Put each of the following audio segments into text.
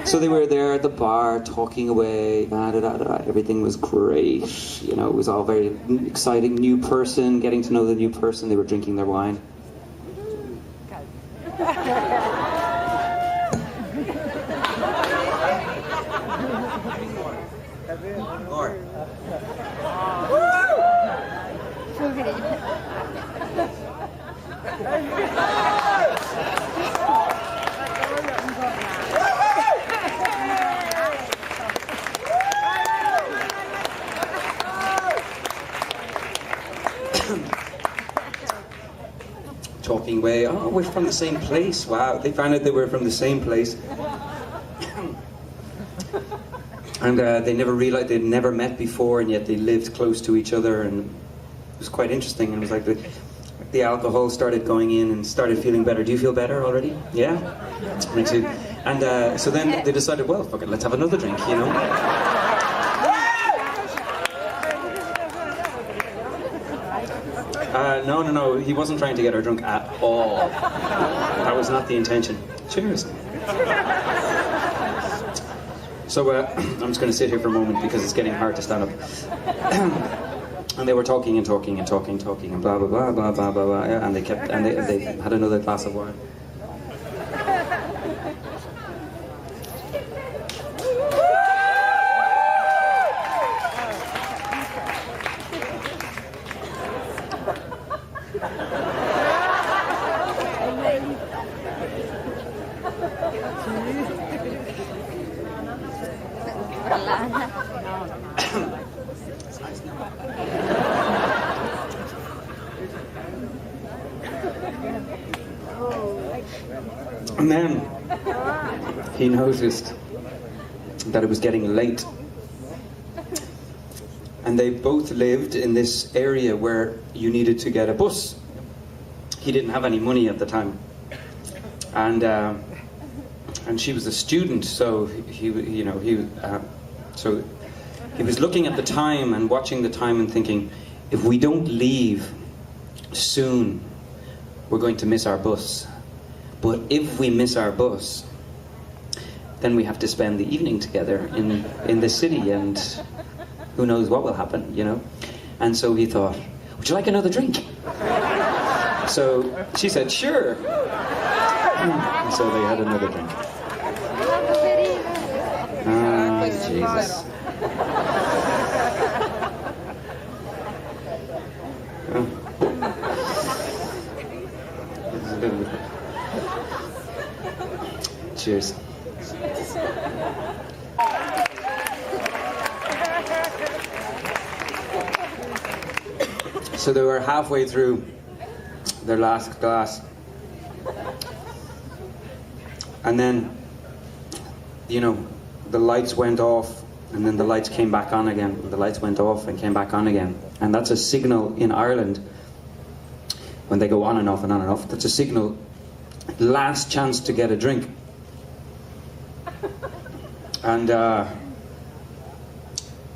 So they were there at the bar, talking away, everything was great. You know, it was all very exciting. New person, getting to know the new person. They were drinking their wine. More. Talking away. Oh, we're from the same place. Wow, they found out they were from the same place. And they never realized they'd never met before, and yet they lived close to each other, and it was quite interesting. And it was like the alcohol started going in and started feeling better. Do you feel better already? Yeah? Me too. And so then they decided, well, fuck it, let's have another drink, you know? No, he wasn't trying to get her drunk at all. That was not the intention. Cheers. So I'm just going to sit here for a moment because it's getting hard to stand up. And they were talking and talking and talking and blah blah blah blah blah blah blah. Yeah, and they had another glass of wine. And then he noticed that it was getting late. And they both lived in this area where you needed to get a bus. He didn't have any money at the time. And she was a student, so he was looking at the time and watching the time and thinking, if we don't leave soon, we're going to miss our bus. But if we miss our bus, then we have to spend the evening together in the city, and who knows what will happen, you know? And so he thought, would you like another drink? So she said, sure. And so they had another drink. Ah, Jesus. Cheers. So they were halfway through their last glass. And then, you know, the lights went off, and then the lights came back on again. And the lights went off and came back on again. And that's a signal in Ireland, when they go on and off and on and off, that's a signal, last chance to get a drink. And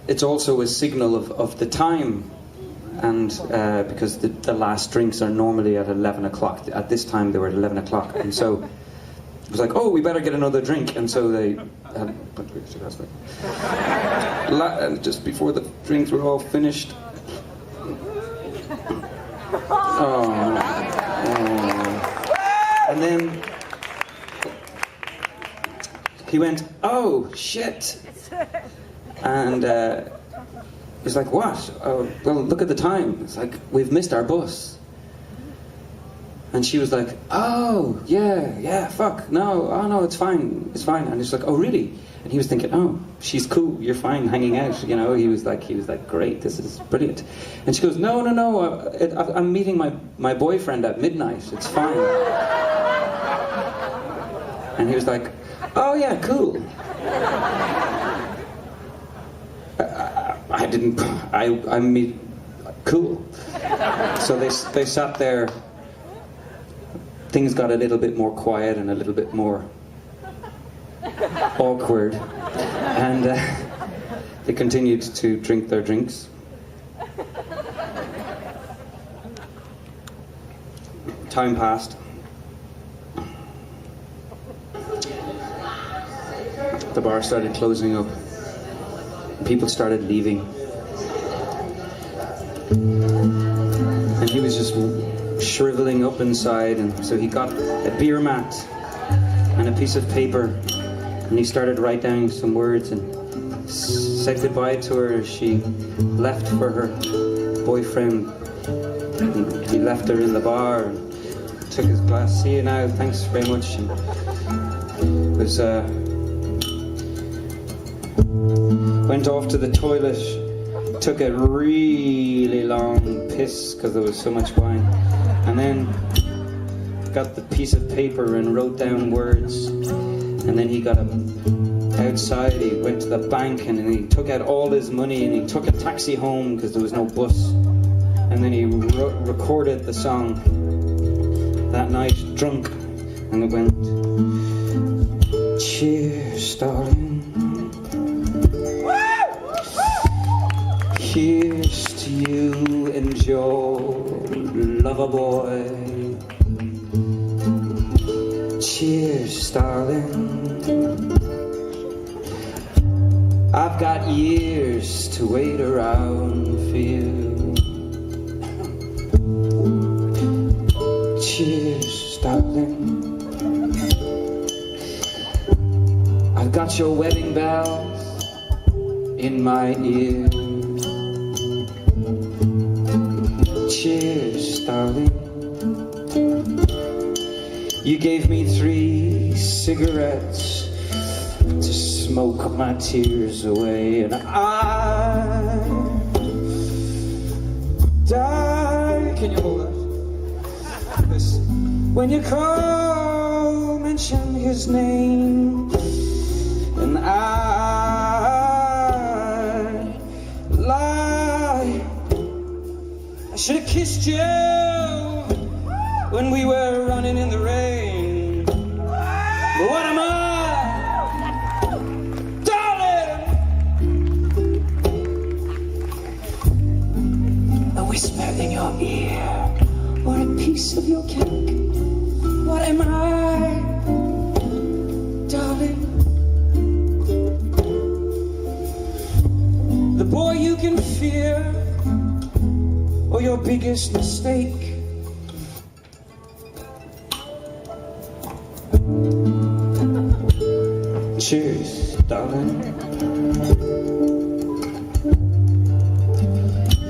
it's also a signal of the time, and because the last drinks are normally at 11 o'clock. At this time they were at 11 o'clock, and so it was like, oh, we better get another drink. And so they had, and just before the drinks were all finished, and then he went, oh shit, and he's like, what? Oh, well, look at the time. It's like, we've missed our bus. And she was like, oh, yeah, fuck, no, oh no, it's fine. And he's like, oh really? And he was thinking, oh, she's cool, you're fine hanging out, you know. He was like, great, this is brilliant. And she goes, no, I'm meeting my boyfriend at midnight, it's fine. And he was like, oh yeah, cool. I mean, cool. So they sat there. Things got a little bit more quiet and a little bit more awkward, and they continued to drink their drinks. Time passed. the bar started closing up. People started leaving. And he was just shriveling up inside, and so he got a beer mat and a piece of paper, and he started writing down some words and said goodbye to her as she left for her boyfriend. And he left her in the bar and took his glass. See you now, thanks very much. And it was went off to the toilet, took a really long piss because there was so much wine, and then got the piece of paper and wrote down words. And then he got outside, he went to the bank, and then he took out all his money and he took a taxi home because there was no bus. And then he recorded the song that night, drunk, and it went, cheers, darling. Here's to you and your lover boy. Cheers, darling. I've got years to wait around for you. Cheers, darling. I've got your wedding bells in my ear. Cheers, darling. You gave me 3 cigarettes to smoke my tears away, and I died. Can you hold that? This. When you call, mention his name, and I lie. I should have kissed you when we were running in the rain. But what am I? Darling! A whisper in your ear, or a piece of your cake. What am I? Darling? The boy you can fear, or your biggest mistake. Cheers, darling.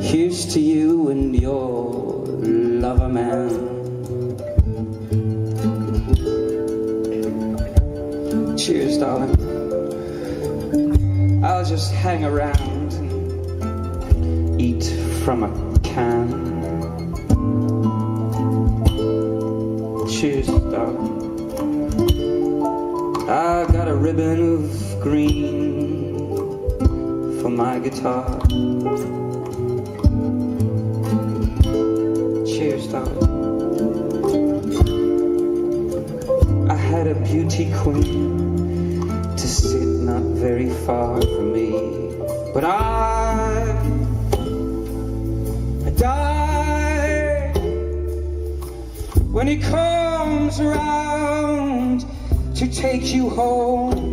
Here's to you and your lover man. Cheers, darling. I'll just hang around and eat from a can. Cheers, darling. I got a ribbon of green for my guitar. Cheers, darling. I had a beauty queen to sit not very far from me, but I died when he comes around to take you home.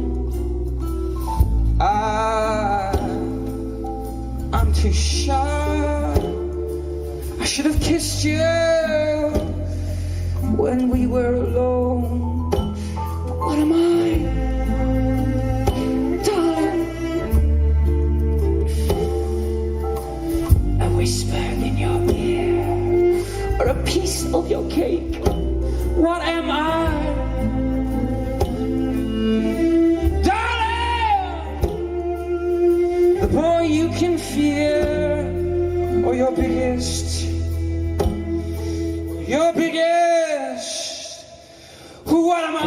I'm too shy. I should have kissed you when we were alone. What am I, darling? A whisper in your ear, or a piece of your cake. What am I? Boy you can fear, or your biggest. What am I?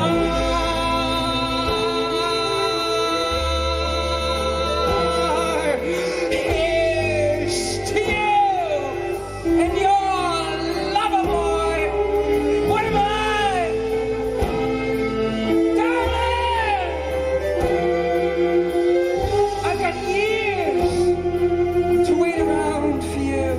Here's to you and your lover boy. What am I? Darling, I've got years to wait around for you.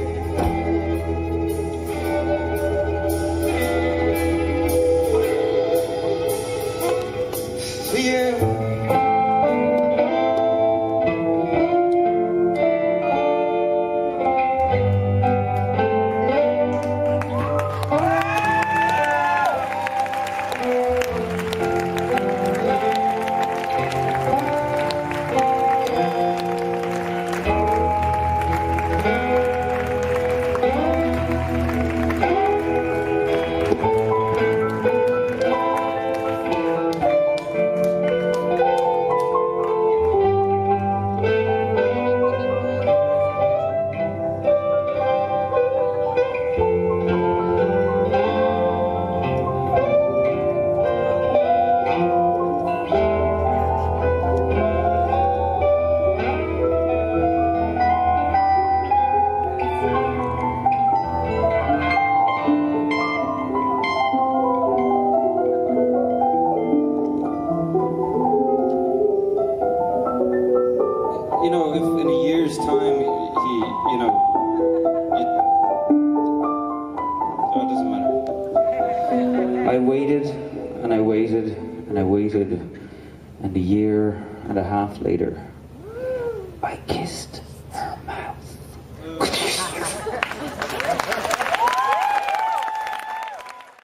For you. you know, so it doesn't matter. I waited, and I waited, and I waited, and a year and a half later, I kissed